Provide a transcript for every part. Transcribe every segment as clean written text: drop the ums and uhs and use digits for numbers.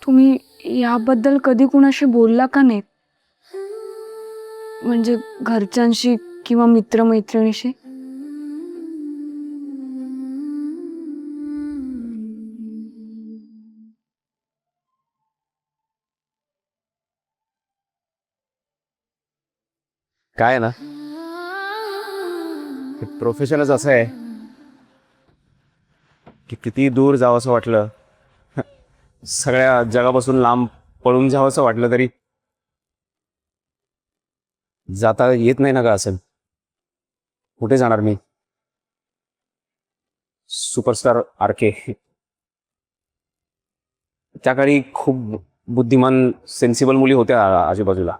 तुम्ही याबद्दल कधी कुणाशी बोलला का नाही? म्हणजे घरच्यांशी किंवा मित्रमैत्रिणीशी? काय ना, प्रोफेशनच असं आहे की किती दूर जावं असं वाटलं, सगळ्या जगापासून लांब पळून जावं असं वाटलं तरी जाता येत नाही ना. का असेल कुठे जाणार मी? सुपरस्टार आरके त्या काळी खूप बुद्धिमान सेन्सिबल मुली होत्या आजूबाजूला.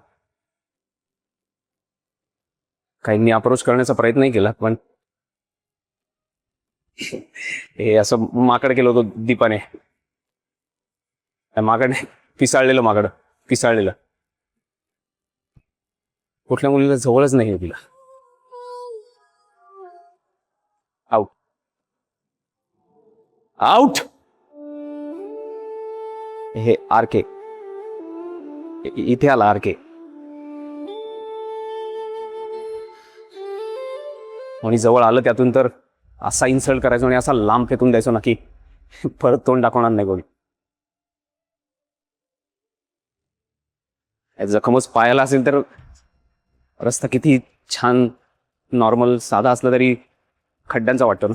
काहींनी अप्रोच करण्याचा प्रयत्नही केला, पण हे असं माकड केलं होतं दीपाने. माकडने पिसाळलेलं कुठल्या मुलीला जवळच नाही तिला. Out out. हे आरके इथे आला. आरके कोणी जवळ आलं त्यातून तर असा इन्सल्ट करायचो आणि असा लांब फेकून द्यायचो ना की परत तोंड दाखवणार नाही कोणी. जखमच पायाला असेल तर रस्ता किती छान नॉर्मल साधा असला तरी खड्ड्यांचा वाटतो ना.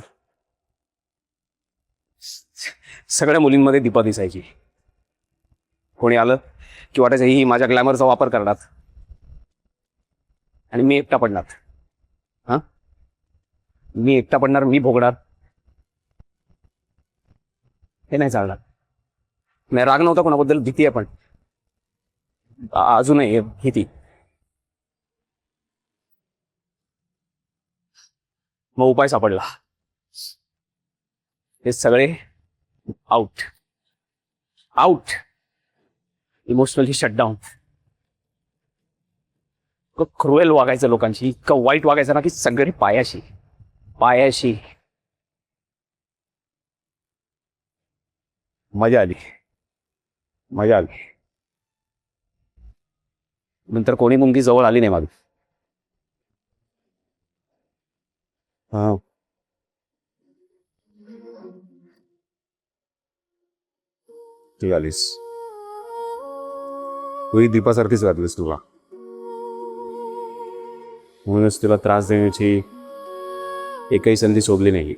सगळ्या मुलींमध्ये दीपा दिसायची. कोणी आलं की वाटायचं ही माझ्या ग्लॅमरचा वापर करणार आणि मी एकटा पडणार. हा, मी एकटा पडणार, मी भोगणार. हे नाही चालणार. नाही, राग नव्हता कोणाबद्दल, भीती आहे. पण अजूनही आहे भीती. मग उपाय सापडला. हे सगळे आउट आउट. Emotionally shutdown. इतकं क्रुएल वागायचं लोकांशी, इतकं वाईट वागायचं ना की सगळे पायाशी पायाशी. मजा आली. मजा आली. नंतर कोणी मुलगी जवळ आली नाही माझी. हा, ती आलीस. तूही दीपासारखीच वाटलीस तुला. म्हणूनच तिला त्रास देण्याची एकही संधी शोधली नाही.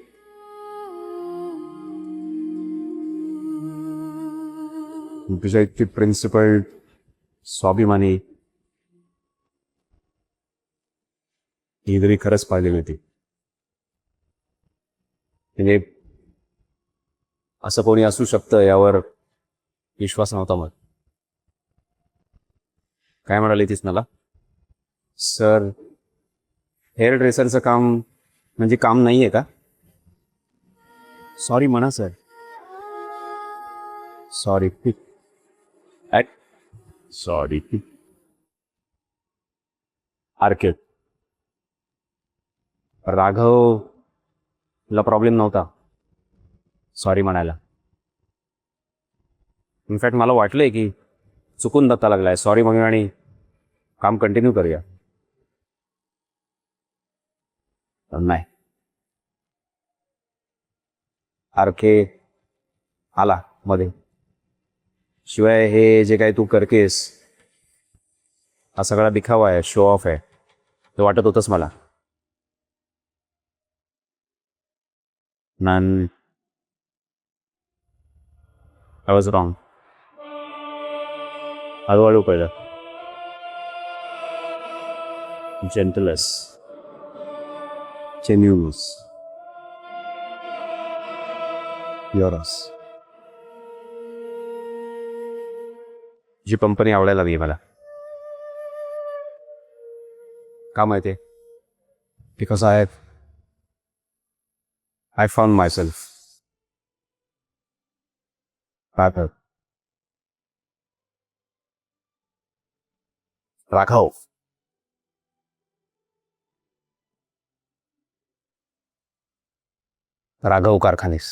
तुझ्या इतकी प्रिन्सिपल, स्वाभिमानी ही तरी खरंच पाहिली नव्हती. म्हणजे असं कोणी असू शकतं यावर विश्वास नव्हता मग. काय म्हणाली तीस मला? सर, हेअर ड्रेसरचं काम म्हणजे काम नाहीये का? सॉरी म्हणा सर. सॉरी. सॉरी. आर्किड राघवला प्रॉब्लेम नव्हता सॉरी म्हणायला. इनफॅक्ट मला वाटलंय की चुकून धक्का लागलाय, सॉरी म्हणून आणि काम कंटिन्यू करूया. पण नाही. आरके आला मध्ये. शिवाय हे जे काही तू करतेस हा सगळा दिखावा आहे, शो ऑफ आहे, ते वाटत होतंच मला. नन आय वॉज रॉंग. हळूहळू कळलं. जेंटलस, जेन्युनस, युअरस. जी कंपनी आवडायला लागली मला. का माहिती? Because I found myself. Raghav. Raghav Karkhanis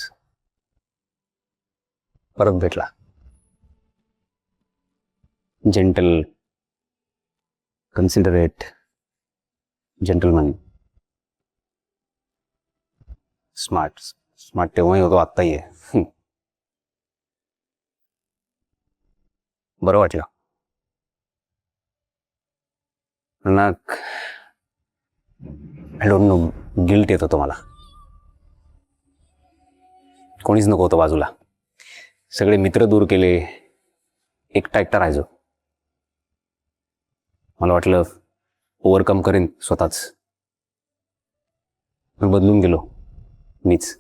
परत भेटला. Gentle, considerate, gentleman, smart. Smart तेव्हाही होतो, आत्ताही आहे. बरं वाटलं ना. आय डोंट नो, गिल्ट येत होतं मला. कोणीच नको होतं बाजूला. सगळे मित्र दूर केले, एकटा राहायचो. मला वाटलं ओव्हरकम करेन स्वतःच. मी बदलून गेलो मीच.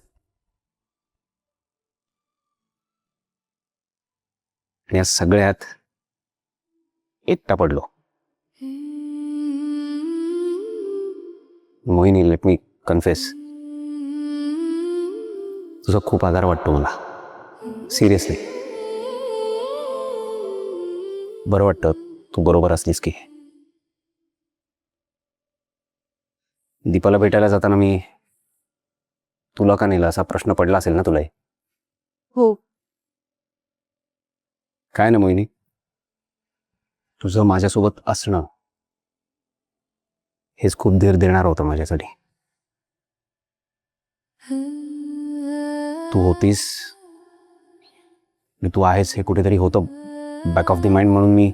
आणि या सगळ्यात एकटा पडलो. मोहिनी, लेट मी कन्फेस, तुझा खूप आधार वाटतो मला. सिरियसली. बरं वाटतं तू बरोबर असलीस की. दीपाला भेटायला जाताना मी तुला का नेलं असा प्रश्न पडला असेल ना तुलाही. हो. काय ना मोहिनी, तुझं माझ्यासोबत असणं हेच खूप धीर देणार होतं माझ्यासाठी. तू होतीस आणि तू आहेस हे कुठेतरी होतं बॅक ऑफ द माइंड, म्हणून मी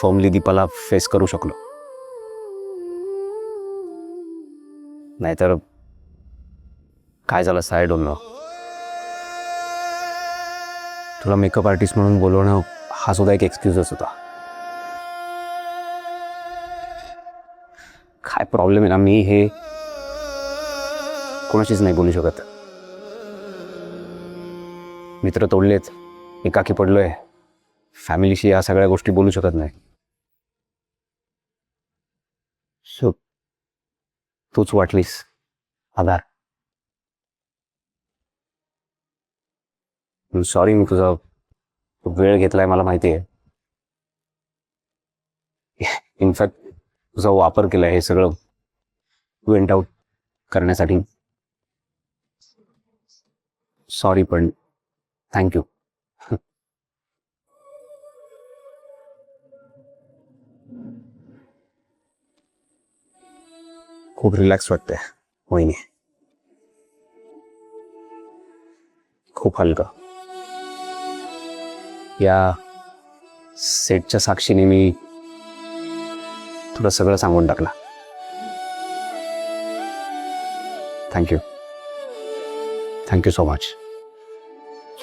फॉर्मली दीपाला फेस करू शकलो. नाहीतर काय झालं साय डोंट नो. तुला मेकअप आर्टिस्ट म्हणून बोलवणं हा सुद्धा एक एक्सक्यूजच होता. काय प्रॉब्लेम आहे ना, मी हे कोणाशीच नाही बोलू शकत. मित्र तोडलेत, एकाकी पडलोय, फॅमिलीशी या सगळ्या गोष्टी बोलू शकत नाही. सो तूच वाटलीस आधार. सॉरी, मी तुझा वेळ घेतलाय मला माहिती आहे. इनफॅक्ट तुझा वापर केलाय हे सगळं वेंट आउट करण्यासाठी. सॉरी, पण थँक्यू. खूप रिलॅक्स वाटतंय मोहिनी, खूप हलका. या सेटच्या साक्षीने मी तुला सगळं सांगून टाकलं. Thank you, thank you so much.